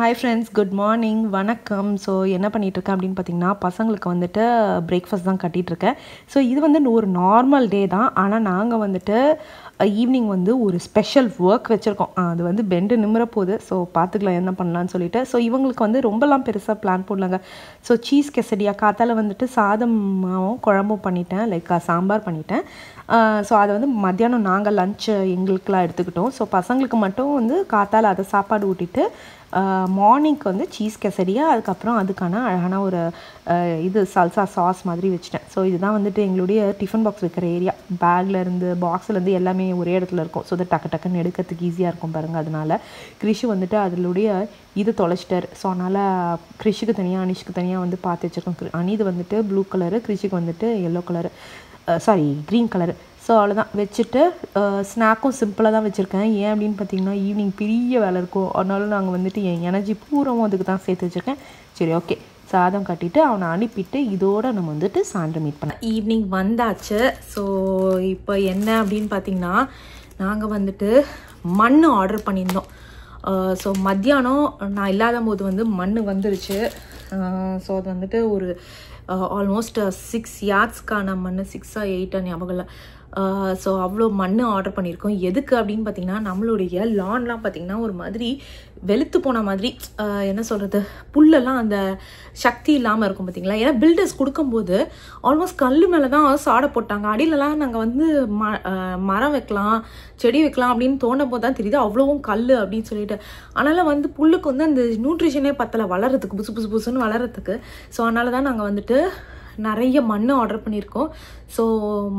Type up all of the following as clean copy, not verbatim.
Hi friends, good morning, வணக்கம். So என்ன பண்ணிகிட்ருக்கேன் அப்படின்னு பார்த்தீங்கன்னா பசங்களுக்கு வந்துட்டு பிரேக்ஃபாஸ்ட் தான் கட்டிகிட்ருக்கேன். ஸோ இது வந்து ஒரு நார்மல் டே தான். ஆனால் நாங்கள் வந்துட்டு ஈவினிங் வந்து ஒரு ஸ்பெஷல் ஒர்க் வச்சுருக்கோம். அது வந்து பெண்டு நிமிர போகுது. ஸோ பார்த்துக்கலாம் என்ன பண்ணலான்னு சொல்லிட்டு. ஸோ இவங்களுக்கு வந்து ரொம்பலாம் பெருசாக பிளான் போடலாங்க. ஸோ சீஸ் கெசடியா காத்தால் வந்துட்டு சாதமும் குழம்பும் பண்ணிட்டேன், லைக் சாம்பார் பண்ணிட்டேன். ஸோ அதை வந்து மத்தியானம் நாங்கள் லஞ்சு எங்களுக்கெலாம் எடுத்துக்கிட்டோம். ஸோ பசங்களுக்கு மட்டும் வந்து காத்தால் அதை சாப்பாடு ஊட்டிட்டு மார்னிங்க்கு வந்து சீஸ் கெசடியா, அதுக்கப்புறம் அதுக்கான அழகான ஒரு இது சல்சா சாஸ் மாதிரி வச்சுட்டேன். ஸோ இதுதான் வந்துட்டு எங்களுடைய டிஃபன் பாக்ஸ் வைக்கிற ஏரியா. பேக்லேருந்து பாக்ஸ்லேருந்து எல்லாமே ஒரே இடத்துல இருக்கும். ஸோ அது டக்குன்னு எடுக்கிறதுக்கு ஈஸியாக இருக்கும் பாருங்கள். அதனால் கிறிஷு வந்துட்டு அதிலுடைய இது தொலைச்சிட்டார். ஸோ அதனால் கிறிஷுக்கு தனியாக அனிஷ்க்கு தனியாக வந்து பார்த்து வச்சுருக்கோம். அனிது வந்துட்டு ப்ளூ கலரு, கிறிஷுக்கு வந்துட்டு yellow colour, green colour. So அவ்வளோதான் வச்சுட்டு ஸ்நாக்கும் சிம்பிளாக தான் வச்சுருக்கேன். ஏன் அப்படின்னு பார்த்தீங்கன்னா ஈவினிங் பெரிய வேலை இருக்கும். அதனால நாங்கள் வந்துட்டு என் எனர்ஜி பூராவும் அதுக்கு தான் சேர்த்து வச்சுருக்கேன். சரி, ஓகே, சாதம் கட்டிட்டு அவனை அனுப்பிட்டு இதோடு நம்ம வந்துட்டு சாயந்தரம் மீட் பண்ணேன். ஈவினிங் வந்தாச்சு. ஸோ இப்போ என்ன அப்படின்னு பார்த்தீங்கன்னா நாங்கள் வந்துட்டு மண் ஆர்டர் பண்ணியிருந்தோம். ஸோ மத்தியானம் நான் இல்லாத போது வந்து மண் வந்துருச்சு. ஸோ அது வந்துட்டு ஒரு ஆல்மோஸ்ட் 6 yardsக்கான மண், 6 or 8 ஞாபகம் இல்லை. ஸோ அவ்வளோ மண் ஆர்டர் பண்ணியிருக்கோம். எதுக்கு அப்படின்னு பார்த்தீங்கன்னா நம்மளுடைய லான்லாம் பார்த்திங்கன்னா ஒரு மாதிரி வெளுத்து போன மாதிரி, என்ன சொல்கிறது, புல்லெல்லாம் அந்த சக்தி இல்லாமல் இருக்கும் பார்த்திங்களா. ஏன்னா பில்டர்ஸ் கொடுக்கும்போது ஆல்மோஸ்ட் கல் மேலே தான் சாடை போட்டாங்க. அடியிலலாம் நாங்கள் வந்து மரம் வைக்கலாம், செடி வைக்கலாம் அப்படின்னு தோணும் போது தான் தெரியுது அவ்வளோவும் கல் அப்படின்னு சொல்லிட்டு. அதனால் வந்து புல்லுக்கு வந்து அந்த நியூட்ரிஷனே பத்தலை வளர்கிறதுக்கு, புதுசுன்னு வளர்கிறதுக்கு. ஸோ அதனால தான் நாங்கள் வந்துட்டு நிறைய மண் ஆர்டர் பண்ணியிருக்கோம். ஸோ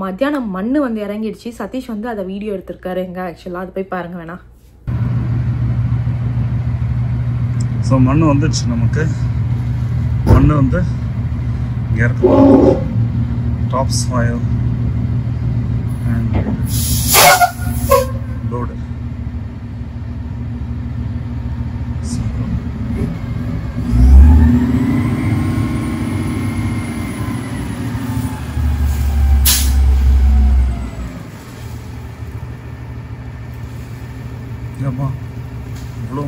மத்தியானம் மண் வந்து இறங்கிடுச்சு. சதீஷ் வந்து அதை வீடியோ எடுத்திருக்காரு எங்க. ஆக்சுவலாக அது போய் பாருங்க வேணா. ஸோ மண் வந்துடுச்சு. நமக்கு மண் வந்து இங்கே இருக்கு. Top soil and load. ஏப்பா இவ்வளோ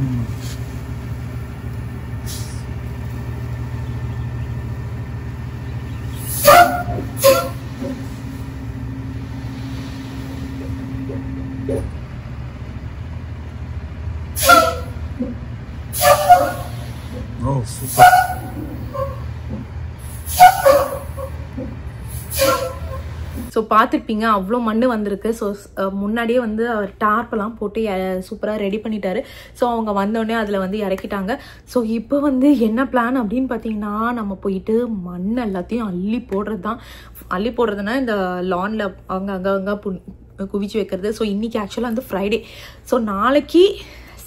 சூப்பர். ஸோ பார்த்துருப்பீங்க அவ்வளோ மண் வந்திருக்கு. ஸோ முன்னாடியே வந்து அவர் டார்ப்பெல்லாம் போட்டு சூப்பராக ரெடி பண்ணிட்டாரு. ஸோ அவங்க வந்தோடனே அதில் வந்து இறக்கிட்டாங்க. ஸோ இப்போ வந்து என்ன பிளான் அப்படின்னு பார்த்தீங்கன்னா நம்ம போயிட்டு மண் எல்லாத்தையும் அள்ளி போடுறது தான். அள்ளி போடுறதுனா இந்த லானில் அங்கே குவிச்சு வைக்கிறது. ஸோ இன்றைக்கி ஆக்சுவலாக வந்து ஃப்ரைடே. ஸோ நாளைக்கு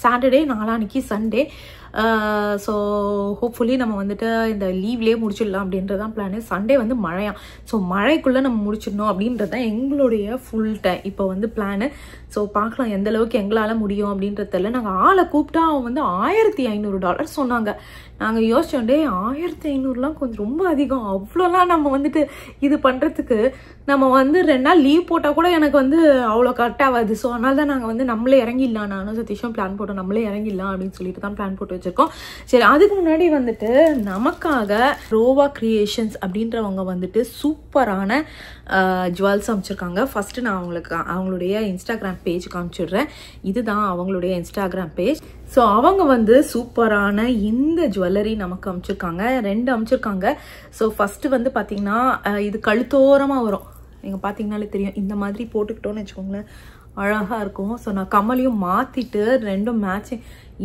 சாட்டர்டே, நாளான்னைக்கு சண்டே. ஸோ ஹோப்ஃபுல்லி நம்ம வந்துட்டு இந்த லீவ்லேயே முடிச்சிடலாம் அப்படின்றது தான் பிளானு. சண்டே வந்து மழையா. ஸோ மழைக்குள்ளே நம்ம முடிச்சிடணும் அப்படின்றது தான் எங்களுடைய ஃபுல் டைம் இப்போ வந்து பிளானு. ஸோ பார்க்கலாம் எந்த அளவுக்கு எங்களால் முடியும் அப்படின்றதில்ல. நாங்கள் ஆளை கூப்பிட்டா அவன் வந்து $1500 சொன்னாங்க. நாங்கள் யோசிச்சோண்டே 1500லாம் கொஞ்சம் ரொம்ப அதிகம், அவ்வளோலாம் நம்ம வந்துட்டு இது பண்ணுறதுக்கு நம்ம வந்து 2 நாள் லீவ் போட்டால் கூட எனக்கு வந்து அவ்வளோ கரெக்ட் ஆகாது. ஸோ அதனால தான் நாங்கள் வந்து நம்மளே இறங்கிடலாம், நானும் சதீஷும் பிளான் போட்டோம், நம்மளே இறங்கிடலாம் அப்படின்னு சொல்லிட்டு தான் பிளான் போட்டு வச்சுருக்கோம். சரி, அதுக்கு முன்னாடி வந்துட்டு நமக்காக ரோவா கிரியேஷன்ஸ் அப்படின்றவங்க வந்துட்டு சூப்பரான ஜுவல்ஸ் அமைச்சிருக்காங்க. ஃபஸ்ட்டு நான் அவங்களுடைய இன்ஸ்டாகிராம் பேஜ் காமிச்சிடுறேன். இதுதான் அவங்களுடைய இன்ஸ்டாகிராம் பேஜ். ஸோ அவங்க வந்து சூப்பரான இந்த ஜுவல்லரி நமக்கு அமைச்சிருக்காங்க. 2 அமைச்சிருக்காங்க. ஸோ ஃபஸ்ட்டு வந்து பார்த்தீங்கன்னா இது கழுத்தோரமாக வரும். நீங்கள் பார்த்தீங்கன்னாலே தெரியும். இந்த மாதிரி போட்டுக்கிட்டோன்னு வச்சுக்கோங்களேன், அழகாக இருக்கும். ஸோ நான் கம்மலையும் மாற்றிட்டு 2ம் மேட்சிங்.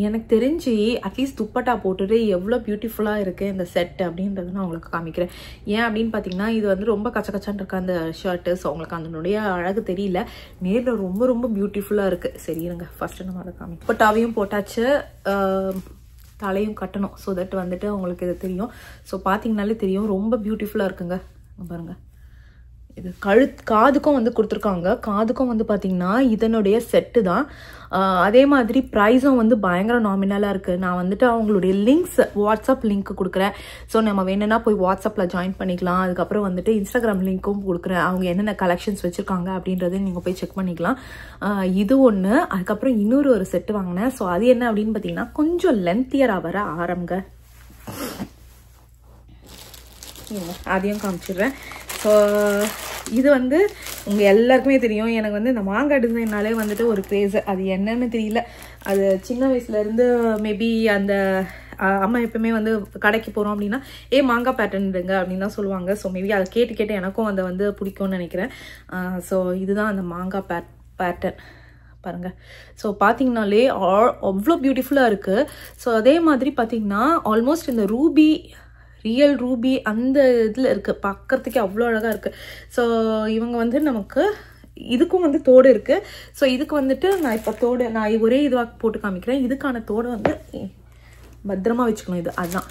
எனக்கு தெரிஞ்சு அட்லீஸ்ட் துப்பட்டா போட்டுட்டு எவ்வளோ பியூட்டிஃபுல்லாக இருக்குது இந்த செட் அப்படின்றது நான் உங்களுக்கு காமிக்கிறேன். ஏன் அப்படின்னு பார்த்தீங்கன்னா இது வந்து ரொம்ப கச்சக்கச்சான் இருக்கா அந்த ஷர்ட்டு. ஸோ உங்களுக்கு அதனுடைய அழகு தெரியல, நேரில் ரொம்ப ரொம்ப பியூட்டிஃபுல்லாக இருக்குது. சரி இருங்க, ஃபஸ்ட்டு நம்ம அதை காமிக்கிறோம். துப்பட்டாவையும் போட்டாச்சு, தலையும் கட்டணும். ஸோ தட் வந்துட்டு உங்களுக்கு இது தெரியும். ஸோ பார்த்தீங்கனாலே தெரியும் ரொம்ப பியூட்டிஃபுல்லாக இருக்குங்க. பாருங்கள், இது காதுக்கும் வந்து கொடுத்துருக்காங்க. காதுக்கும் வந்து பார்த்தீங்கன்னா இதனுடைய செட்டு தான். அதே மாதிரி ப்ரைஸும் வந்து பயங்கர நாமினலாக இருக்குது. நான் வந்துட்டு அவங்களுடைய லிங்க்ஸ் வாட்ஸ்அப் லிங்க் கொடுக்குறேன். ஸோ நம்ம வேணும்னா போய் வாட்ஸ்அப்பில் ஜாயின் பண்ணிக்கலாம். அதுக்கப்புறம் வந்துட்டு இன்ஸ்டாகிராம் லிங்க்கும் கொடுக்குறேன். அவங்க என்னென்ன கலெக்ஷன்ஸ் வச்சுருக்காங்க அப்படின்றத நீங்கள் போய் செக் பண்ணிக்கலாம். இது ஒன்று. அதுக்கப்புறம் இன்னொரு செட்டு வாங்கினேன். ஸோ அது என்ன அப்படின்னு பார்த்தீங்கன்னா கொஞ்சம் லென்த்தியராக வர ஆரம்பங்க. அதையும் காமிச்சிடுறேன். ஸோ இது வந்து உங்கள் எல்லாருக்குமே தெரியும். எனக்கு வந்து இந்த மாங்காய் டிசைன்னாலே வந்துட்டு ஒரு கிரேஸு. அது என்னன்னு தெரியல. அது சின்ன வயசுலேருந்து மேபி அந்த அம்மா எப்பவுமே வந்து கடைக்கு போகிறோம் அப்படின்னா மாங்காய் பேட்டர்ன் இருங்க அப்படின்னு தான் சொல்லுவாங்க. ஸோ மேபி அதை கேட்டு எனக்கும் அதை வந்து பிடிக்கும்னு நினைக்கிறேன். ஸோ இதுதான் அந்த மாங்காய் பேட்டர்ன் பாருங்க. ஸோ பார்த்தீங்கன்னாலே அவ்வளோ பியூட்டிஃபுல்லாக இருக்குது. ஸோ அதே மாதிரி பார்த்தீங்கன்னா ஆல்மோஸ்ட் இந்த ரூபி ரியல் ரூபி அந்த இதில் இருக்குது. பார்க்குறதுக்கே அவ்வளோ அழகாக இருக்குது. ஸோ இவங்க வந்து நமக்கு இதுக்கும் வந்து தோடு இருக்குது. ஸோ இதுக்கு வந்துட்டு நான் இப்போ தோடு நான் ஒரே இதுவாக போட்டு காமிக்கிறேன். இதுக்கான தோடு வந்து பத்திரமா வச்சுக்கணும். இது அதுதான்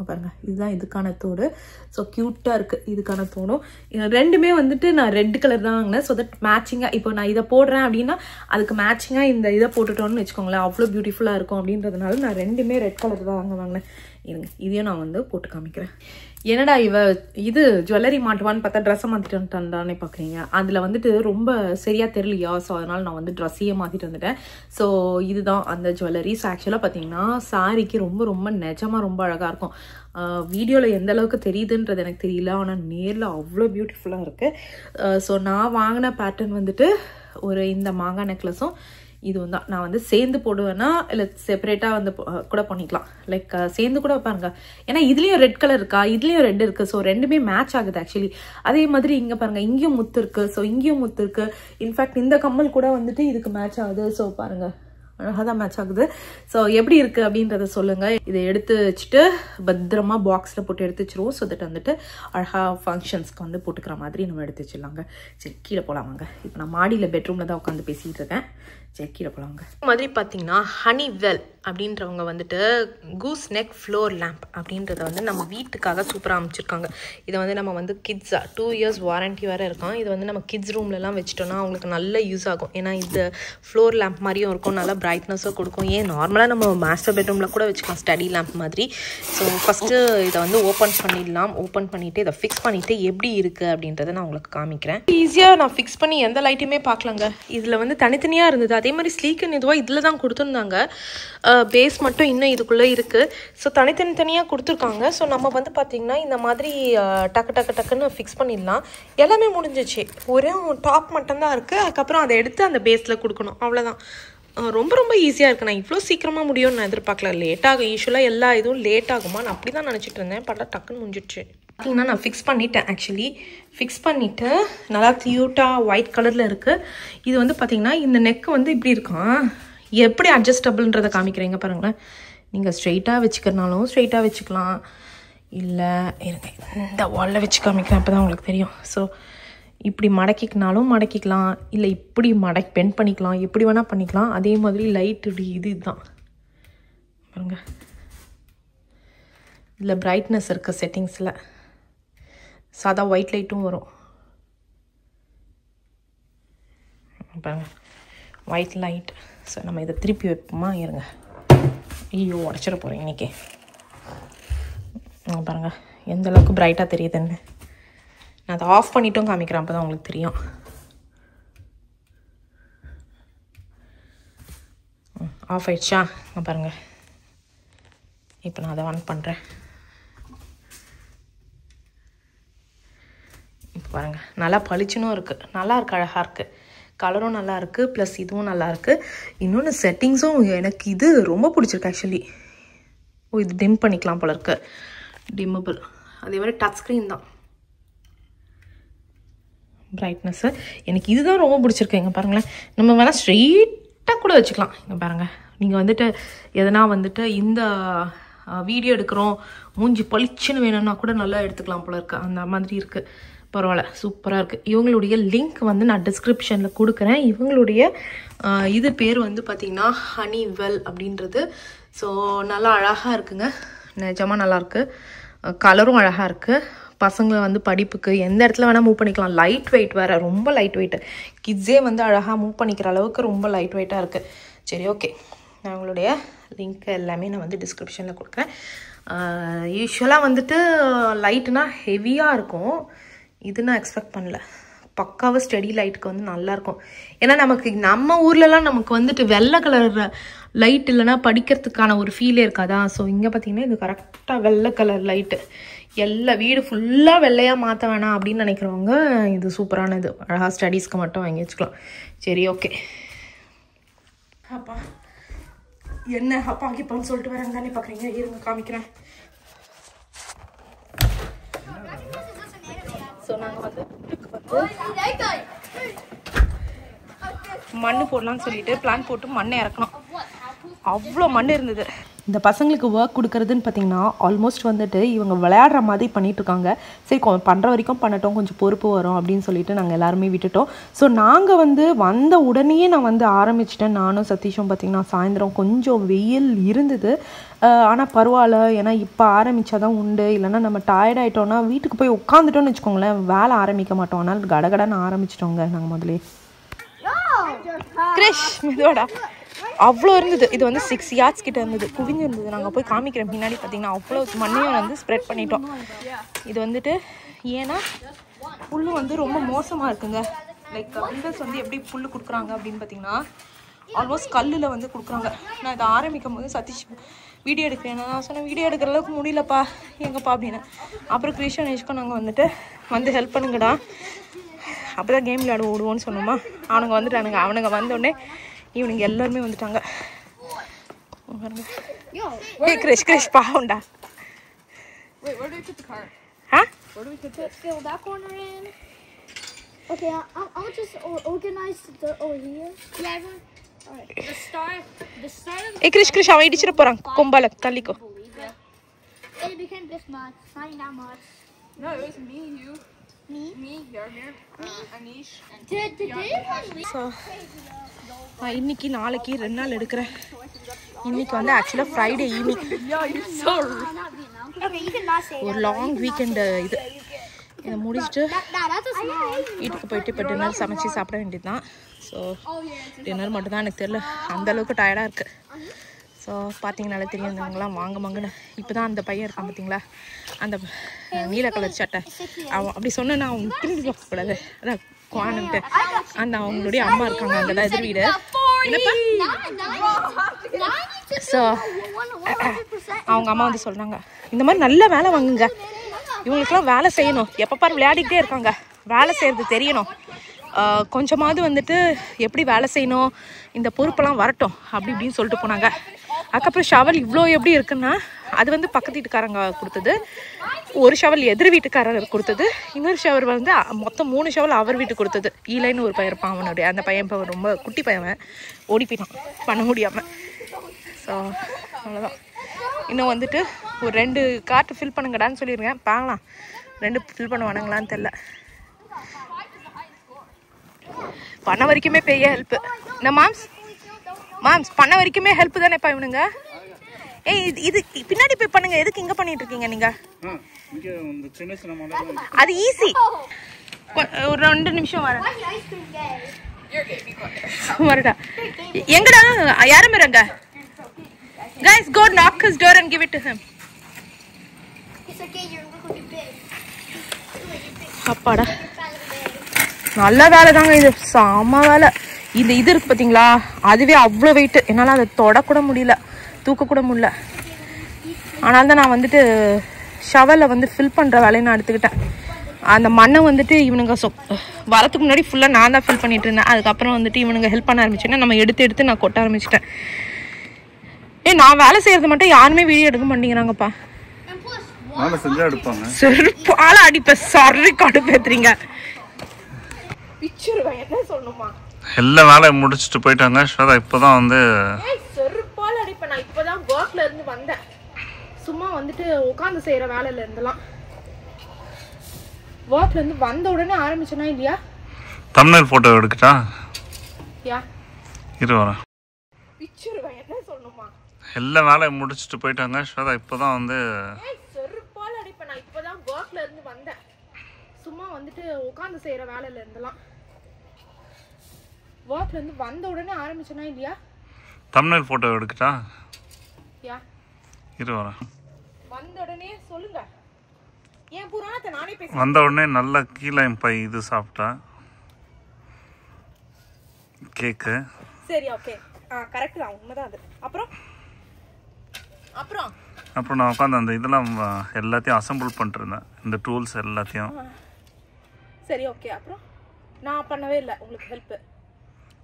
பாருங்கள். இதுதான் இதுக்கான தோடு. ஸோ க்யூட்டாக இருக்குது இதுக்கான தோடும். ரெண்டுமே வந்துட்டு நான் ரெட் கலர் தான் வாங்கினேன். ஸோ தட் மேட்சிங்காக இப்போ நான் இதை போடுறேன் அப்படின்னா அதுக்கு மேட்சிங்காக இந்த இதை போட்டுட்டோன்னு வச்சுக்கோங்களேன். அவ்வளோ பியூட்டிஃபுல்லாக இருக்கும் அப்படின்றதுனால நான் ரெண்டுமே ரெட் கலர் தான் வாங்கினேன். இருங்க இதையும் நான் வந்து போட்டு காமிக்கிறேன். என்னடா இது ஜுவல்லரி மாட்டுவான்னு பார்த்தா ட்ரெஸ்ஸை மாற்றிட்டு வந்துட்டானே பார்க்குறீங்க. அதில் வந்துட்டு ரொம்ப சரியாக தெரியலையா. ஸோ அதனால் நான் வந்து ட்ரெஸ்ஸையே மாற்றிட்டு வந்துட்டேன். ஸோ இதுதான் அந்த ஜுவல்லரி. ஸோ ஆக்சுவலாக பார்த்தீங்கன்னா சாரிக்கு ரொம்ப நிஜமாக ரொம்ப அழகாக இருக்கும். வீடியோவில் எந்த அளவுக்கு தெரியுதுன்றது எனக்கு தெரியல. ஆனால் நேரில் அவ்வளோ பியூட்டிஃபுல்லாக இருக்குது. ஸோ நான் வாங்கின பேட்டர்ன் வந்துட்டு இந்த மாங்காய் நெக்லஸும் இதுவும் தான். நான் வந்து சேர்ந்து போடுவேன்னா இல்லை செப்பரேட்டாக வந்து கூட பண்ணிக்கலாம். லைக் சேர்ந்து கூட பாருங்க. ஏன்னா இதுலேயும் ரெட் கலர் இருக்கா, இதுலேயும் ரெட் இருக்குது. ஸோ ரெண்டுமே மேட்ச் ஆகுது ஆக்சுவலி. அதே மாதிரி இங்கே பாருங்கள் இங்கேயும் முத்து இருக்குது. ஸோ இங்கேயும் முத்து இருக்குது. இன்ஃபேக்ட் இந்த கம்மல் கூட வந்துட்டு இதுக்கு மேட்ச் ஆகுது. ஸோ பாருங்கள் அழகாக தான் மேட்ச் ஆகுது. ஸோ எப்படி இருக்குது அப்படின்றத சொல்லுங்கள். இதை எடுத்து வச்சுட்டு பத்திரமா பாக்ஸில் போட்டு எடுத்து வச்சுருவோம். ஸோ தட் வந்துட்டு அழகாக ஃபங்க்ஷன்ஸ்க்கு வந்து போட்டுக்கிற மாதிரி நம்ம எடுத்து வச்சிடலாங்க. சரி கீழே போகலாமாங்க. இப்போ நான் மாடியில் பெட்ரூமில் தான் உட்காந்து பேசிகிட்டு இருக்கேன். சரி கீழே போகலாங்க. இந்த மாதிரி பார்த்தீங்கன்னா ஹனிவெல் அப்படின்றவங்க வந்துட்டு கூஸ் நெக் ஃப்ளோர் லேம்ப் அப்படின்றத வந்து நம்ம வீட்டுக்காக சூப்பராக அமைச்சிருக்காங்க. இதை வந்து நம்ம வந்து கிட்ஸாக 2 years வாரண்ட்டி வேறு இருக்கும். இது வந்து நம்ம கிட்ஸ் ரூம்லலாம் வச்சுட்டோம்னா அவங்களுக்கு நல்ல யூஸ் ஆகும். ஏன்னா இது ஃப்ளோர் லேம்ப் மாதிரியும் இருக்கும், நல்லா பிரைட்னஸும் கொடுக்கும். நார்மலாக நம்ம மாஸ்டர் பெட்ரூமில் கூட வச்சுக்கலாம் ஸ்டடி லேம்ப் மாதிரி. ஸோ ஃபஸ்ட்டு இதை வந்து ஓப்பன் பண்ணிடலாம். ஓப்பன் பண்ணிவிட்டு இதை ஃபிக்ஸ் பண்ணிவிட்டு எப்படி இருக்குது அப்படின்றத நான் உங்களுக்கு காமிக்கிறேன். ஈஸியாக நான் ஃபிக்ஸ் பண்ணி எந்த லைட்டுமே பார்க்கலங்க. இதில் வந்து தனித்தனியாக இருந்தது. அதே மாதிரி ஸ்லீக்கன் இதுவாக இதில் தான் கொடுத்துருந்தாங்க. பேஸ் மட்டும் இன்னும் இதுக்குள்ளே இருக்குது. ஸோ தனித்தனியாக கொடுத்துருக்காங்க. ஸோ நம்ம வந்து பார்த்திங்கன்னா இந்த மாதிரி டக்குன்னு ஃபிக்ஸ் பண்ணிடலாம். எல்லாமே முடிஞ்சிச்சு. ஒரே டாப் மட்டும்தான் இருக்குது. அதுக்கப்புறம் அதை எடுத்து அந்த பேஸில் கொடுக்கணும். அவ்வளோதான். ரொம்ப ஈஸியாக இருக்குது. நான் இவ்வளோ சீக்கிரமாக முடியும்னு நான் எதிர்பார்க்கல. லேட் ஆகும். யூஸ்வலாக எல்லா இதுவும் லேட் ஆகுமா நான் அப்படி தான் நினச்சிட்டு இருந்தேன். பட் டக்குன்னு முடிஞ்சிடுச்சு. பார்த்தீங்கன்னா நான் ஃபிக்ஸ் பண்ணிட்டேன். ஆக்சுவலி ஃபிக்ஸ் பண்ணிவிட்டு நல்லா க்யூட்டாக ஒயிட் கலரில் இருக்குது. இது வந்து பார்த்திங்கன்னா இந்த நெக்கு வந்து இப்படி இருக்கும். எப்படி அட்ஜஸ்டபிள்ன்றதை காமிக்கிறீங்க பாருங்களேன். நீங்கள் ஸ்ட்ரெயிட்டாக வச்சுக்கிறனாலும் ஸ்ட்ரெயிட்டாக வச்சுக்கலாம். இல்லை இந்த வாலில் வச்சு காமிக்கிறேன். அப்போ தான் உங்களுக்கு தெரியும். ஸோ இப்படி மடக்கிக்கினாலும் மடக்கிக்கலாம். இல்லை இப்படி பெண்ட் பண்ணிக்கலாம். எப்படி வேணால் பண்ணிக்கலாம். அதே மாதிரி லைட் இதுதான் பாருங்க. இதில் பிரைட்னஸ் இருக்குது செட்டிங்ஸில். சாதா ஒயிட் லைட்டும் வரும் பாருங்க. White light. ஸோ நம்ம இதை திருப்பி வைப்போமா. இருங்க. ஐயோ உடச்சிட போகிறேன் இன்றைக்கி. பாருங்கள் எந்த அளவுக்கு பிரைட்டாக தெரியுதுன்னு. நான் அதை ஆஃப் பண்ணிட்டும் காமிக்கிறேன். அப்போ தான் உங்களுக்கு தெரியும். ஆஃப் ஆயிடுச்சா பாருங்கள். இப்போ நான் அதை ஆன் பண்ணுறேன். இப்போ பாருங்கள் நல்லா பளிச்சுன்னும் இருக்குது. நல்லா இருக்குது, அழகாக இருக்குது. கலரும் நல்லா இருக்குது. ப்ளஸ் இதுவும் நல்லா இருக்குது. இன்னொன்று செட்டிங்ஸும் எனக்கு இது ரொம்ப பிடிச்சிருக்கு ஆக்சுவலி. இது டிம் பண்ணிக்கலாம் போல இருக்கு. டிம்மபிள். அதே மாதிரி டச் ஸ்க்ரீன் தான். பிரைட்னஸ்ஸு எனக்கு இதுதான் ரொம்ப பிடிச்சிருக்கு. இங்கே பாருங்களேன். நம்ம வேணால் ஸ்ட்ரெயிட்டாக கூட வச்சுக்கலாம். இங்கே பாருங்கள். நீங்கள் வந்துட்டு எதனா வந்துட்டு இந்த வீடியோ எடுக்கிறோம் மூஞ்சி பளிச்சுன்னு வேணும்னா கூட நல்லா எடுத்துக்கலாம் போல இருக்குது. அந்த மாதிரி இருக்குது. பரவாயில்ல, சூப்பராக இருக்குது. இவங்களுடைய லிங்க் வந்து நான் டிஸ்கிரிப்ஷனில் கொடுக்குறேன். இவங்களுடைய இது பேர் வந்து பார்த்திங்கன்னா ஹனிவெல் அப்படின்றது. ஸோ நல்லா அழகாக இருக்குங்க. நிஜமாக நல்லாயிருக்கு. கலரும் அழகாக இருக்குது. பசங்களை வந்து படிப்புக்கு எந்த இடத்துல வேணால் மூவ் பண்ணிக்கலாம். லைட் வெயிட் வேறு, ரொம்ப லைட் வெயிட்டு. கிட்ஸே வந்து அழகாக மூவ் பண்ணிக்கிற அளவுக்கு ரொம்ப லைட் வெயிட்டாக இருக்குது. சரி, ஓகே. நான் உங்களுடைய லிங்க் எல்லாமே நான் வந்து டிஸ்கிரிப்ஷனில் கொடுக்குறேன். யூஸ்வலாக வந்துட்டு லைட்டுனா ஹெவியாக இருக்கும். இது நான் எக்ஸ்பெக்ட் பண்ணல. பக்காவாக ஸ்டெடி லைட்டுக்கு வந்து நல்லாயிருக்கும். ஏன்னா நமக்கு நம்ம ஊர்லலாம் நமக்கு வந்துட்டு வெள்ளை கலர் லைட் இல்லைன்னா படிக்கிறதுக்கான ஒரு ஃபீலே இருக்காதா. ஸோ இங்கே பார்த்தீங்கன்னா இது கரெக்டாக வெள்ளை கலர் லைட்டு. எல்லா வீடு ஃபுல்லாக வெள்ளையாக மாற்ற வேணாம் அப்படின்னு நினைக்கிறவங்க இது சூப்பரானது. அழகாக ஸ்டடீஸ்க்கு மட்டும் வாங்கி வச்சுக்கலாம். சரி, ஓகே. அப்பா என்ன அப்பா கிப்பான்னு சொல்லிட்டு வரேன் தானே பார்க்குறீங்க. இருங்க காமிக்கிறேன். ஸோ நாங்கள் வந்து மண் போடலான்னு சொல்லிட்டு பிளான் போட்டு மண்ணை இறக்கணும். அவ்வளோ மண் இருந்தது. இந்த பசங்களுக்கு ஒர்க் கொடுக்குறதுன்னு பார்த்தீங்கன்னா ஆல்மோஸ்ட் வந்துட்டு இவங்க விளையாடுற மாதிரி பண்ணிகிட்ருக்காங்க. சரி, பண்ணுற வரைக்கும் பண்ணட்டும், கொஞ்சம் பொறுப்பு வரும் அப்படின்னு சொல்லிட்டு நாங்கள் எல்லாருமே விட்டுட்டோம். ஸோ நாங்கள் வந்து வந்த உடனேயே நான் வந்து ஆரம்பிச்சிட்டேன். நானும் சதீஷும் பார்த்திங்கன்னா சாயந்தரம் கொஞ்சம் வெயில் இருந்தது. ஆனால் பரவாயில்ல, ஏன்னா இப்போ ஆரம்பித்தாதான் உண்டு. இல்லைன்னா நம்ம டயர்ட் ஆகிட்டோன்னா வீட்டுக்கு போய் உட்காந்துட்டோன்னு வச்சுக்கோங்களேன், வேலை ஆரம்பிக்க மாட்டோம். ஆனால் கடகடன்னு ஆரம்பிச்சிட்டோங்க நாங்கள் முதலே. கிரிஷ் மெதுவாடா. அவ்வளோ இருந்தது. இது வந்து 6 yards கிட்ட இருந்தது, குவிஞ்சு இருந்தது. நாங்கள் போய் காமிக்கிறேன் பின்னாடி. பார்த்தீங்கன்னா அவ்வளோ மண்ணையும் வந்து ஸ்ப்ரெட் பண்ணிட்டோம். இது வந்துட்டு ஏன்னா புல் வந்து ரொம்ப மோசமாக இருக்குங்க. லைக் விண்டர்ஸ் வந்து எப்படி புல் கொடுக்குறாங்க அப்படின்னு பார்த்தீங்கன்னா ஆல்மோஸ்ட் கல்லில் வந்து கொடுக்குறாங்க. நான் இதை ஆரம்பிக்கும் போது சதீஷ் வீடியோ எடுக்கிறேன். நான் சொன்னேன் வீடியோ எடுக்கிற அளவுக்கு முடியலப்பா எங்கப்பா அப்படின்னு. அப்புறம் கிருஷ்ண நேஷ்க்கும் நாங்கள் வந்துட்டு வந்து ஹெல்ப் பண்ணுங்கடா, அப்போ தான் கேம் விளையாட விடுவோன்னு சொன்னோமா. அவனுங்க வந்துட்டானுங்க. அவனுங்க வந்தோடனே இவனுங்க எல்லாருமே வந்துட்டாங்க. ஏய் Girish, Girish பாவுண்டா. Wait, where do we put the car? Huh? Where do we put this? Fill that corner in. Okay, I'll just organize the over here. Yeah, everyone. All right. The start of ஏய் கிரிஷ், கிரிஷ் அவன் இடிச்சிட போகிறான் கொம்பால, தள்ளிக்கோ. It became this much, not that much. No, it was me, you. Me, Yarmir, Anish. Did anyone so இன்னைக்கு நாளைக்கு 2 நாள் எடுக்கிறேன். இன்னைக்கு வந்து ஆக்சுவலாக Friday evening. Okay, you can not say ஒரு லாங் வீக்கெண்டு இது. இதை முடிச்சுட்டு that's a small. வீட்டுக்கு போயிட்டு இப்போ டின்னர் சமைச்சு சாப்பிட வேண்டியது தான். ஸோ டின்னர் மட்டும்தான் எனக்கு தெரியல, அந்தளவுக்கு டயர்டாக இருக்குது. ஸோ பார்த்தீங்கனாலே தெரியும் இவங்கெல்லாம் வாங்க வாங்கின. இப்போ தான் அந்த பையன் இருக்கான் பார்த்தீங்களா, அந்த நீல கலர் சட்டை. அவன் அப்படி சொன்னா அவங்க திரும்பி பார்க்கக்கூடாது. அதான் குவானுன்ட்டு அந்த அவங்களுடைய அம்மா இருக்காங்க அங்கே தான் எதிர் வீடு. ஸோ அவங்க அம்மா வந்து சொல்கிறாங்க இந்த மாதிரி நல்ல வேலை வாங்குங்க, இவங்களுக்குலாம் வேலை செய்யணும், எப்போ பாரு விளையாடிக்கிட்டே இருக்காங்க, வேலை செய்கிறது தெரியணும், கொஞ்சமாவது வந்துட்டு எப்படி வேலை செய்யணும், இந்த பொறுப்பெல்லாம் வரட்டும் அப்படி இப்படின்னு சொல்லிட்டு போனாங்க. அதுக்கப்புறம் ஷவல் இவ்வளோ எப்படி இருக்குன்னா அது வந்து பக்கத்து வீட்டுக்காரங்க கொடுத்தது, ஒரு ஷவல் எதிர் வீட்டுக்காரர் கொடுத்தது, இன்னொரு ஷவர் வந்து மொத்தம் 3 ஷவல் அவர் வீட்டுக்கு கொடுத்தது. ஈலைன்னு ஒரு பையன் இருப்பான், அவனுடைய அந்த பையன் இப்போ ரொம்ப குட்டி பையன், ஓடி போயிட்டான் பண்ண முடியாமல். ஸோ அவ்வளோதான். இன்னும் வந்துட்டு ஒரு 2 கார்ட்டு ஃபில் பண்ணுங்கடான்னு சொல்லியிருக்கேன். பார்க்கலாம் 2 ஃபில் பண்ணுவானுங்களான்னு தெரில. பண்ண வரைக்குமே பெரிய ஹெல்ப்பு. இந்த மாம்ஸ் பண்ண வரைக்குமே ஹெல்ப் தானேப்பா இவனுங்க. ஏய் இது பின்னாடி போய் பண்ணுங்க, எதுக்கு இங்கே பண்ணிட்டு இருக்கீங்க நீங்க? அது ஈஸி. ஒரு 2 நிமிஷம் வரேன். வரடா. எங்கடா யாரும் இருங்க. Guys, go knock his door and give it to him. It's okay, you're really big. அப்பாடா நல்ல வேலை தாங்க இது, செம்ம வேலை. இந்த இது இருக்கு பார்த்தீங்களா, அதுவே அவ்வளோ வெயிட்டு, என்னால் அதை தொடக்கூட முடியல, தூக்கக்கூட முடியல. ஆனால் தான் நான் வந்துட்டு ஷவலில் வந்து ஃபில் பண்ணுற வேலையை நான் எடுத்துக்கிட்டேன். அந்த மண்ணை வந்துட்டு இவனுங்க வரத்துக்கு முன்னாடி ஃபுல்லாக நான் தான் ஃபில் பண்ணிட்டு இருந்தேன். அதுக்கப்புறம் வந்துட்டு இவனுங்க ஹெல்ப் பண்ண ஆரம்பிச்சேன்னா நம்ம எடுத்து நான் கொட்ட ஆரம்பிச்சிட்டேன். நான் வேலை செய்யறது மட்டும் யாருமே வீடியோ எடுக்க மாட்டேங்கிறாங்கப்பா. செருப்பால அடிப்ப சரி கடுப்பேத்துறீங்க. என்ன சொல்லணுமா, எல்லா வேலையை முடிச்சுட்டு போயிட்டாங்க. ஸ்வேதா இப்போதான் வந்து செருப்பால அடிப்பேன். நான் இப்போதான் ஒர்க்ல இருந்து வந்தேன். சும்மா வந்துட்டு உட்காந்து செய்யற வேலையில இருந்தெல்லாம் ஒர்க்ல இருந்து வந்த உடனே ஆரம்பிச்சனா இல்லையா? Thumbnail photo எடுக்கட்டா? யா இரு வரேன். என்ன சொல்லணுமா, எல்லா வேலையை முடிச்சுட்டு போயிட்டாங்க. ஸ்வேதா இப்போதான் வந்து செருப்பால அடிப்பேன். சும்மா வந்துட்டு உட்காந்து செய்கிற வேலையில் இருந்தெல்லாம் ஒர்க்லேருந்து வந்த உடனே ஆரம்பிச்சேனா இல்லையா? Thumbnail photo எடுக்கட்டா? யா இரு வரேன். வந்த உடனே சொல்லுங்க. ஏன் புராணத்தை நானே பேச வந்த உடனே நல்லா கீழே பை இது சாப்பிட்டா கேக்கு. சரி ஓகே கரெக்ட் தான், உண்மைதான் அது. அப்புறம் அப்புறம் நான் உட்காந்து அந்த இதெல்லாம் எல்லாத்தையும் அசம்பிள் பண்ணிருந்தேன், இந்த டூல்ஸ் எல்லாத்தையும். சரி ஓகே. அப்புறம் நான் பண்ணவே இல்லை உங்களுக்கு ஹெல்ப்.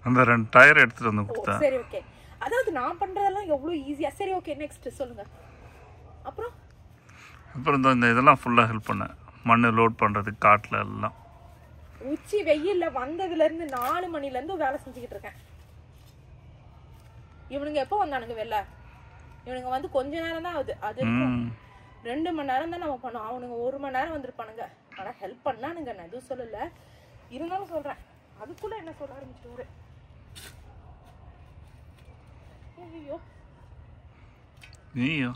அந்த 2 டயர் எடுத்துட்டு வந்து கொடுத்தேன். சரி ஓகே. அதாவது நான் பண்றதெல்லாம் எவ்வளோ ஈஸியா. சரி ஓகே நெக்ஸ்ட் சொல்லுங்க. அப்புறம் இந்த இதெல்லாம் ஃபுல்லாக ஹெல்ப் பண்ணேன், மண் லோட் பண்ணுறதுக்கு காட்டில் எல்லாம். உச்சி வெயில்ல வந்ததுலேருந்து 4 மணிலேருந்து வேலை செஞ்சுக்கிட்டு இருக்கேன். இவனுங்க எப்போ வந்தானுங்க வெளில? இவனுங்க வந்து கொஞ்ச நேரம் தான் ஆகுது. அது 2 மணி நேரம் தான் நம்ம பண்ணோம். அவனுங்க 1 மணி நேரம் வந்திருப்பானுங்க. ஆனால் ஹெல்ப் பண்ணானுங்க, நான் எதுவும் சொல்லலை. இருந்தாலும் சொல்கிறேன், அதுக்குள்ளே என்ன சொல்ல ஆரம்பிச்சிடுவாரு. ஐயோ ஐயோ.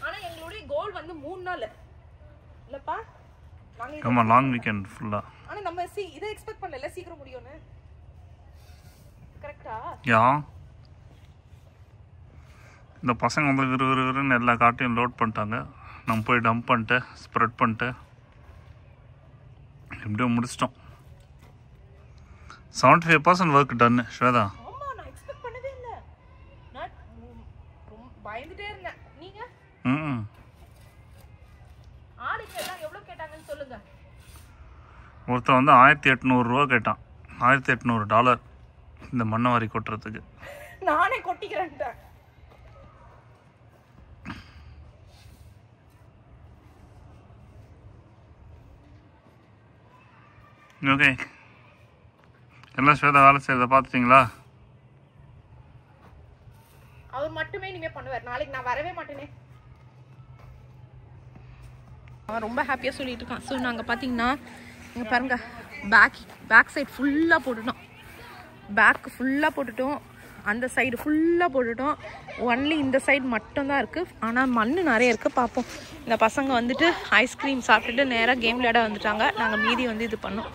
ஆனால் எங்களுடைய கோல் வந்து 3 நாள் இல்லைப்பா. ஆமாம், லாங் வீக்கெண்ட் ஃபுல்லாக. ஆனால் நம்ம இதை எக்ஸ்பெக்ட் பண்ணல சீக்கிரம் முடியும்னு. கரெக்டா? யா, இந்த பசங்க வந்து விறுவிறுன்னு எல்லா காட்டையும் லோட் பண்ணிட்டாங்க. நம்ம போய் டம்ப் பண்ணிட்டு ஸ்ப்ரெட் பண்ணிட்டு எப்படியோ முடிச்சிட்டோம். 75% ஒர்க் டன். ஸ்வேதா, ஆமா, நான் எக்ஸ்பெக்ட் பண்ணவே இல்லை. நான் பயந்துட்டே இருந்தேன். நீங்க ஆளுக்கு எல்லாம் எவ்வளவு கேட்டாங்கன்னு சொல்லுங்க. ஒருத்தன் வந்து $1800 கேட்டான். $1800 இந்த மண்ணை வாரி கொட்டுறதுக்கு. நானே கொட்டிக்கிறேன். ஓகே, எல்லாம் ஸ்வேதா வேலை செய்யறத பார்த்துட்டிங்களா? அவர் மட்டுமே இனிமே பண்ணுவார். நாளைக்கு நான் வரவே மாட்டேனே. அவன் ரொம்ப ஹாப்பியாக சொல்லிட்டு இருக்கான். ஸோ நாங்கள் பார்த்தீங்கன்னா இங்கே பாருங்க, பேக் சைடு ஃபுல்லாக போட்டுட்டோம். பேக்கு ஃபுல்லாக போட்டுட்டோம், அந்த சைடு ஃபுல்லாக போட்டுட்டோம். ஒன்லி இந்த சைடு மட்டும்தான் இருக்குது. ஆனால் மண் நிறைய இருக்குது. பார்ப்போம். இந்த பசங்க வந்துட்டு ஐஸ்கிரீம் சாப்பிட்டுட்டு நேராக கேம் விளையாட வந்துட்டாங்க. நாங்கள் மீதி வந்து இது பண்ணோம்.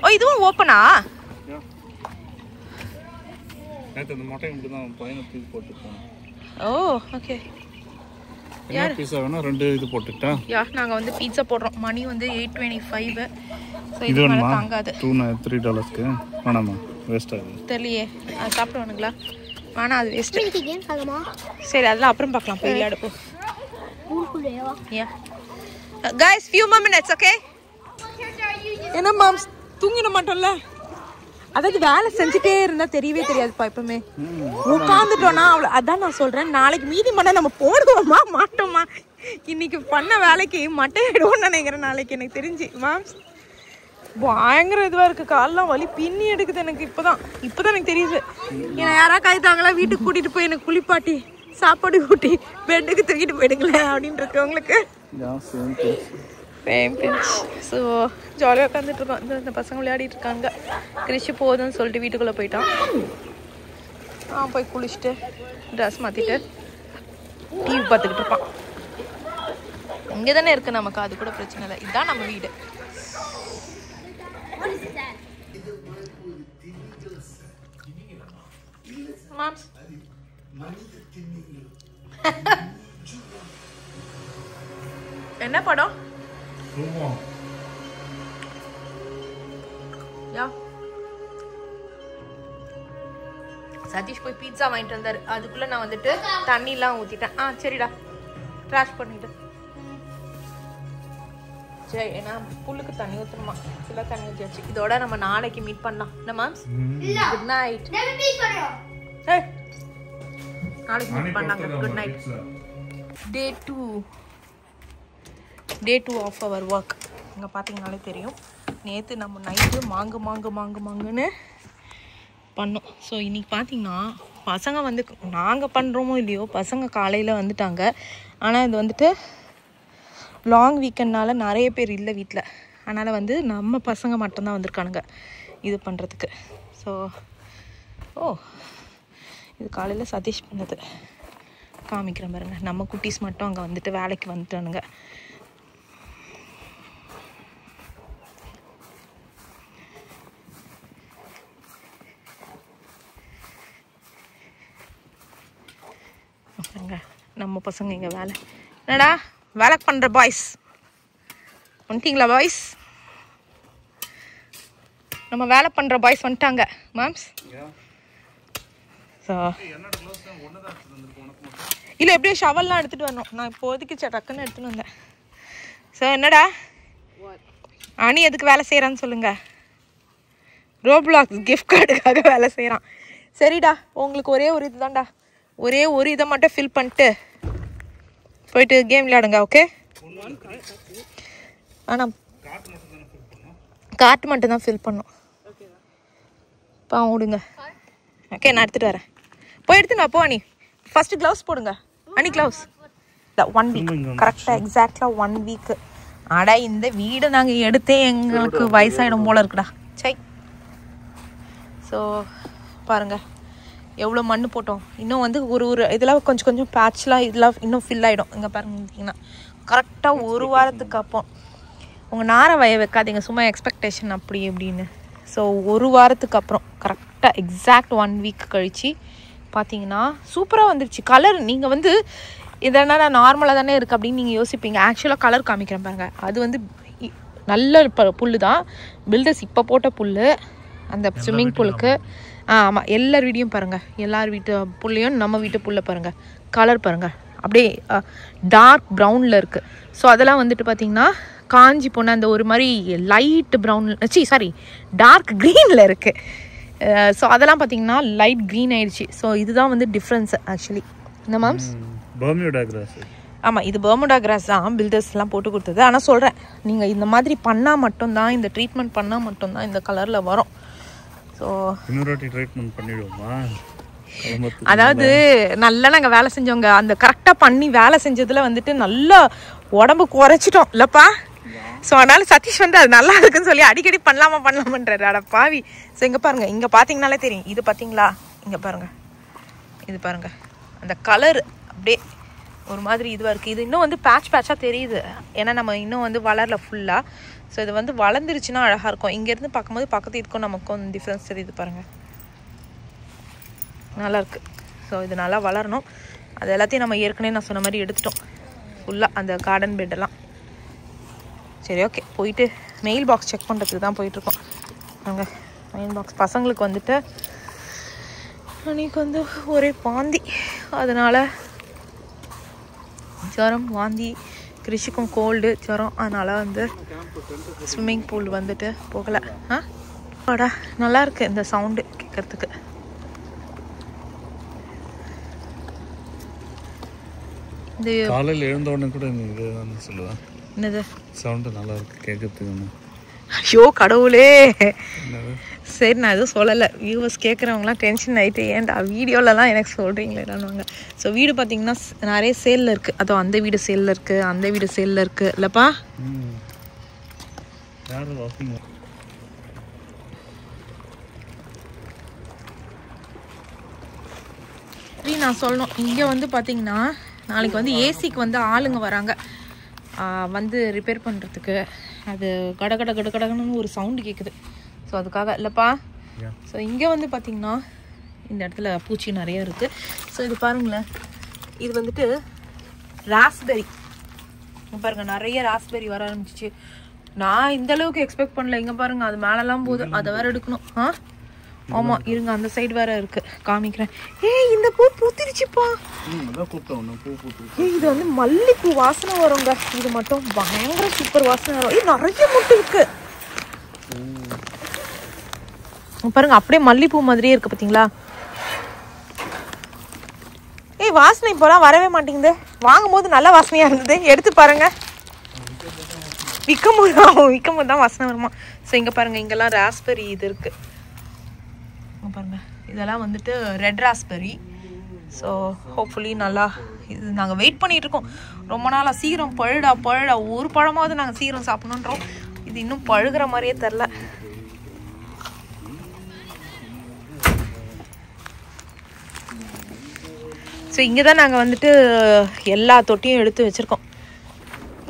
ஓ, இதுவும் ஓப்பனா? நேற்று இந்த மொட்டை மட்டும் தான் பையனை தூக்கி போட்டுருக்கோம். ஓ ஓகே. என்ன பீஸா வேணா 2 இது போட்டுட்டா? யா, நாங்கள் வந்து பீட்சா போடுறோம். மணி வந்து 8:25. ஸோ இது இது வேணுமா? தாங்காது. $3 வேணாமா? வேஸ்ட் ஆகுது. தெரியலையே, அது சாப்பிடுவானுங்களா? வேணா, அது வேஸ்ட்டு. சரி, அதெல்லாம் அப்புறம் பார்க்கலாம். போய் விளையாடு போ. யா guys, few more minutes, okay? என்ன மாம்ஸ், தூங்கிட மாட்டோம்ல. அதாவது வேலை செஞ்சுட்டே இருந்தா தெரியவே தெரியாதுப்பா. எப்பவுமே உட்காந்துட்டோம்னா அவ்வளோ. அதான் நான் சொல்றேன், நாளைக்கு மீதி மட்டை நம்ம போடுவோமா மாட்டோமா? இன்னைக்கு பண்ண வேலைக்கு மட்டை ஆயிடுவோம்னு நினைக்கிறேன் நாளைக்கு. எனக்கு தெரிஞ்சு மாம்ஸ் பயங்கர இதுவாக இருக்குது. காலெலாம் வலி பின்னி எடுக்குது எனக்கு. இப்போதான் எனக்கு தெரியுது. ஏன்னா யாராவது கைத்தாங்களா வீட்டுக்கு கூட்டிகிட்டு போய் எனக்கு குளிப்பாட்டி சாப்பாடு ஊட்டி பெட்டுக்கு தூக்கிட்டு போயிடுங்களேன் அப்படின்னு இருக்கவங்களுக்கு. ஸோ ஜாலியாக உட்காந்துட்ருக்கோம். இந்த பசங்க விளையாடிட்டு இருக்காங்க. கிறிஷு போதும்னு சொல்லிட்டு வீட்டுக்குள்ளே போயிட்டான். போய் குளிச்சுட்டு ட்ரெஸ் மாற்றிட்டு டிவி பார்த்துக்கிட்டு இருப்பான். இங்கே தானே இருக்குது நமக்கு, அது கூட பிரச்சனை இல்லை. இதுதான் நம்ம வீடு. மாம்ஸ் என்ன படம்? யா, சதீஷ் போய் பீட்சா வாங்கிட்டு வந்தாரு. அதுக்குள்ள நான் வந்துட்டு தண்ணிலாம் ஊத்திட்டேன். சரிடா, ட்ராஷ் பண்ணிட்டு. சரி, ஏன்னா புல்லுக்கு தண்ணி ஊற்றணுமா, ஃபுல்லாக தண்ணி ஊற்றியாச்சு. இதோட நம்ம நாளைக்கு மீட் பண்ணலாம். என்ன மாம்ஸ்? Good night. நாளைக்கு மீட் பண்ணாங்க. Good night. Day 2 of our work. இங்கே பார்த்தீங்கனாலே தெரியும். நேற்று நம்ம நைட்டு மாங்குன்னு பண்ணோம். ஸோ இன்றைக்கி பார்த்தீங்கன்னா பசங்க வந்து, நாங்கள் பண்ணுறோமோ இல்லையோ, பசங்க காலையில் வந்துட்டாங்க. ஆனால் இது வந்துட்டு லாங் வீக்கெண்ட்னால நிறைய பேர் இல்லை வீட்டில். அதனால் வந்து நம்ம பசங்க மட்டும்தான் வந்திருக்கானுங்க இது பண்ணுறதுக்கு. ஸோ இது காலையில் சதீஷ் பண்ணது. காமிக்கிறேன் பாருங்க. நம்ம குட்டீஸ் மட்டும் அங்கே வந்துட்டு வேலைக்கு வந்துட்டானுங்க. நம்ம பசங்க இங்கே என்னடா வேலை பண்ணுற பாய்ஸ் வந்துட்டீங்களா? பாய்ஸ் நம்ம வேலை பண்ணுற பாய்ஸ் வந்துட்டாங்க மேம்ஸ். ஸோ இல்லை எப்படியும் ஷவல்லாம் எடுத்துகிட்டு வரணும். நான் இப்போதைக்கு டக்குன்னு எடுத்துன்னு வந்தேன். ஸோ என்னடா அனி எதுக்கு வேலை செய்கிறான்னு சொல்லுங்கள். ரோப்ளாக்ஸ் கிஃப்ட் கார்டுக்காக வேலை செய்கிறான். சரிடா, உங்களுக்கு ஒரே ஒரு இது தான்டா, ஒரே ஒரு இதை மட்டும் ஃபில் பண்ணிட்டு போயிட்டு கேம் விளையாடுங்க. ஓகே? ஆனால் கார்ட் மட்டும் தான் ஃபில் பண்ணும். விடுங்க. ஓகே, நான் எடுத்துகிட்டு வரேன். போய் எடுத்துங்க. அப்போ அனி ஃபஸ்ட்டு க்ளவுஸ் போடுங்க. அனி க்ளவுஸ் 1 வீக் கரெக்டாக எக்ஸாக்டாக 1 வீக்கு. அடா இந்த வீடை நாங்கள் எடுத்தே எங்களுக்கு வயசாகிடும் போல் இருக்குடா. சை. ஸோ பாருங்கள் எவ்வளோ மண் போட்டோம். இன்னும் வந்து ஒரு இதெல்லாம் கொஞ்சம் கொஞ்சம் பேட்ச்லாம் இதெல்லாம் இன்னும் ஃபில் ஆகிடும். இங்கே பாருங்கன்னா கரெக்டாக 1 வாரத்துக்கு அப்போ உங்கள் நாரை வய வைக்காதீங்க சும்மா எக்ஸ்பெக்டேஷன் அப்படி எப்படின்னு. ஸோ 1 வாரத்துக்கு அப்புறம் கரெக்டாக எக்ஸாக்ட் 1 வீக் கழித்து பார்த்தீங்கன்னா சூப்பராக வந்துருச்சு. கலர் நீங்கள் வந்து இதனால் நார்மலாக தானே இருக்குது அப்படின்னு நீங்கள் யோசிப்பீங்க. ஆக்சுவலாக கலர் காமிக்கிறேன் பாருங்கள். அது வந்து நல்ல புல் தான். பில்டர்ஸ் இப்போ போட்ட புல் அந்த ஸ்விம்மிங் பூலுக்கு. ஆமாம், எல்லார் வீட்டையும் பாருங்கள். எல்லார் வீட்டு புல்லையும் நம்ம வீட்டு புல்லை பாருங்கள். கலர் பாருங்கள் அப்படியே டார்க் ப்ரௌனில் இருக்குது. ஸோ அதெல்லாம் வந்துட்டு பார்த்திங்கன்னா காஞ்சி போன அந்த ஒரு மாதிரி லைட் ப்ரௌன் டார்க் க்ரீனில் இருக்குது. ஸோ அதெல்லாம் பார்த்திங்கன்னா லைட் க்ரீன் ஆயிடுச்சு. ஸோ இதுதான் வந்து டிஃப்ரென்ஸ் ஆக்சுவலி. இந்த மேம்ஸ் பர்முடா கிராஸ். ஆமாம், இது பர்முடா கிராஸ் தான் பில்டர்ஸ்லாம் போட்டு கொடுத்தது. ஆனால் சொல்கிறேன், நீங்கள் இந்த மாதிரி பண்ணால் மட்டும்தான், இந்த ட்ரீட்மெண்ட் பண்ணால் மட்டும்தான் இந்த கலரில் வரும். ஸோ இன்னொரு ட்ரீட்மெண்ட் பண்ணிடுவோமா? அதாவது நல்லா நாங்கள் வேலை செஞ்சவங்க அந்த கரெக்டாக பண்ணி வேலை செஞ்சதில் வந்துட்டு நல்லா உடம்பு குறைச்சிட்டோம் இல்லைப்பா. ஸோ அதனால் சதீஷ் வந்து அது நல்லா இருக்குன்னு சொல்லி அடிக்கடி பண்ணலாமான்றாரு. அட பாவி. ஸோ இங்கே பாருங்கள், இங்கே பார்த்தீங்கனாலே தெரியும். இது பார்த்தீங்களா, இங்கே பாருங்கள், இது பாருங்கள், அந்த கலர் அப்படியே ஒரு மாதிரி இதுவாக இருக்குது. இது இன்னும் வந்து பேட்சாக தெரியுது, ஏன்னா நம்ம இன்னும் வந்து வளரல ஃபுல்லாக. ஸோ இது வந்து வளர்ந்துருச்சுன்னா அழகாக இருக்கும். இங்கேருந்து பார்க்கும்போது பக்கத்து இதுக்கும் நமக்கும் டிஃப்ரென்ஸ் தெரியுது பாருங்கள், நல்லாயிருக்கு. ஸோ இது நல்லா வளரணும். அது எல்லாத்தையும் நம்ம ஏற்கனவே நான் சொன்ன மாதிரி எடுத்துட்டோம் ஃபுல்லாக, அந்த கார்டன் பெட்டெல்லாம். சரி, ஓகே, போயிட்டு மெயில் பாக்ஸ் செக் பண்ணுறதுக்கு தான் போயிட்டுருக்கோம். நாங்கள் மெயில் பாக்ஸ் பசங்களுக்கு வந்துட்டு அன்றைக்கி வந்து ஒரே வாந்தி, அதனால் ஜுரம், வாந்தி, கிருஷிக்கும் கோல்டு, ஜுரம், அதனால் வந்து ஸ்விம்மிங் பூல் வந்துட்டு போகலை. வாடா, நல்லாயிருக்கு இந்த சவுண்டு கேட்குறதுக்கு. இந்த காலையில் எழுந்த உடனே கூட சொல்லுவேன், என்னது சவுண்டு நல்லா இருக்கு கேட்கறதுக்கு. ஐயோ கடவுளே, சரி நான் எதுவும் சொல்லலை. வியூவர்ஸ் கேட்குறவங்களாம் டென்ஷன் ஆகிட்டு ஏன்டா வீடியோலலாம் எனக்கு சொல்கிறீங்களேடான்னுவாங்க. ஸோ வீடு பார்த்தீங்கன்னா நிறைய சேலில் இருக்குது. அதுவும் அந்த வீடு சேலில் இருக்குது, அந்த வீடு சேலில் இருக்குது இல்லைப்பா. நான் சொல்லணும், இங்கே வந்து பார்த்தீங்கன்னா நாளைக்கு வந்து ஏசிக்கு வந்து ஆளுங்க வராங்க வந்து ரிப்பேர் பண்ணுறதுக்கு. அது கடகடன்னு ஒரு சவுண்டு கேட்குது. ஸோ அதுக்காக இல்லைப்பா. ஸோ இங்கே வந்து பார்த்திங்கன்னா இந்த இடத்துல பூச்சி நிறையா இருக்குது. ஸோ இது பாருங்களேன், இது வந்துட்டு ராஸ்பெரி பாருங்கள், நிறைய ராஸ்பெரி வர ஆரம்பிச்சிச்சு. நான் இந்தளவுக்கு எக்ஸ்பெக்ட் பண்ணல. இங்கே பாருங்கள், அது மேலெல்லாம் போகுது, அதை வேறு எடுக்கணும். ஆமாம், இருங்க, அந்த சைடு வேறு இருக்குது, காமிக்கிறேன். இந்த பூ பூத்திருச்சுப்பா. இது வந்து மல்லிப்பூ வாசனை வருங்க. இது மட்டும் பயங்கர சூப்பர் வாசனை வரும். நிறைய முட்டை இருக்குது பாருங்க, அப்படியே மல்லிப்பூ மாதிரியே இருக்குது பார்த்தீங்களா. வாசனை இப்போலாம் வரவே மாட்டேங்குது. வாங்கும் போது நல்ல வாசனையாக இருந்தது, எடுத்து பாருங்க. விற்கும் போது தான் வாசனை வருமா. ஸோ இங்கே பாருங்கள், இங்கெல்லாம் ராஸ்பெரி இது இருக்குது பாருங்க. இதெல்லாம் வந்துட்டு ரெட் ராஸ்பெரி. ஸோ ஹோப்ஃபுல்லி நல்லா இது நாங்கள் வெயிட் பண்ணிகிட்டு இருக்கோம் ரொம்ப நாளாக. சீக்கிரம் பழுடா ஒரு பழமாவது நாங்கள் சீக்கிரம் சாப்பிடணுன்றோம். இது இன்னும் பழுகிற மாதிரியே தெரில. ஸோ இங்கே தான் நாங்கள் வந்துட்டு எல்லா தொட்டியும் எடுத்து வச்சுருக்கோம்.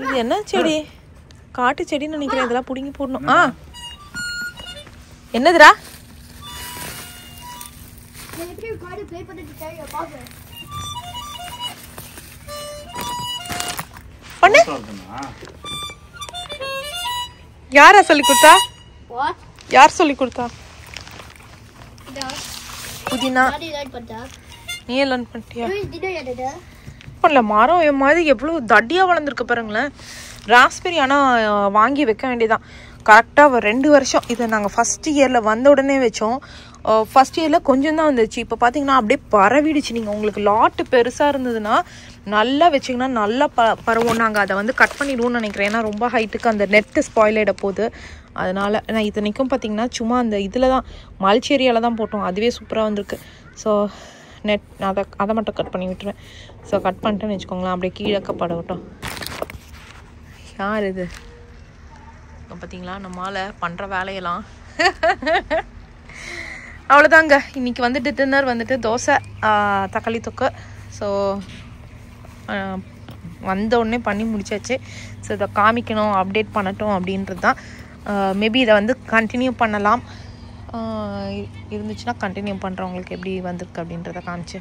இது என்ன செடி? காட்டு செடின்னு நினைக்கிறேன். இதெல்லாம் பிடுங்கி போடணும். என்னதுடா? பண்ணு. யாரா சொல்லி கொடுத்தா? யார் சொல்லி கொடுத்தா? புதினா. நீ லேர்ன் பண்ணிட்டியா? பண்ணல. மரம் என் மாதிரி எவ்வளோ தடியாக வளர்ந்துருக்கு பாருங்களேன். ராஸ்பெரி ஆனால் வாங்கி வைக்க வேண்டியதான். கரெக்டாக 2 வருஷம். இதை நாங்கள் ஃபஸ்ட் இயரில் வந்த உடனே வச்சோம். ஃபஸ்ட் இயரில் கொஞ்சம் தான் வந்துச்சு. இப்போ பார்த்தீங்கன்னா அப்படியே பரவிடுச்சு. நீங்கள் உங்களுக்கு லாட்டு பெருசாக இருந்ததுன்னா நல்லா வச்சிங்கன்னா நல்லா பரவும். நாங்கள் அதை வந்து கட் பண்ணிடுவோம்னு நினைக்கிறேன். ஏன்னா ரொம்ப ஹைட்டுக்கு அந்த நெட்டு ஸ்பாயில் ஆகிட போகுது. அதனால் நான் இத்தனைக்கும் பார்த்தீங்கன்னா சும்மா அந்த இதில் தான் மல்ச்சேரியாவில் தான் போட்டோம். அதுவே சூப்பராக வந்திருக்கு. ஸோ நெட் அதை மட்டும் கட் பண்ணி விட்டுருவேன். ஸோ கட் பண்ணிட்டேன்னு வச்சுக்கோங்களேன். அப்படியே கீழக்கப்பட விட்டோம். யார் இது? இப்போ பார்த்தீங்களா நம்மளால் பண்ணுற வேலையெல்லாம். அவ்வளோதாங்க. இன்றைக்கி வந்துட்டு டின்னர் வந்துட்டு தோசை, தக்காளி தொக்கு. ஸோ வந்த உடனே பண்ணி முடிச்சாச்சு. ஸோ இதை காமிக்கணும், அப்டேட் பண்ணட்டும் அப்படின்றது தான். மேபி இதை வந்து கண்டினியூ பண்ணலாம். இருந்துச்சுன்னா கண்டினியூ பண்ணுறவங்களுக்கு எப்படி வந்திருக்கு அப்படின்றத காமிச்சு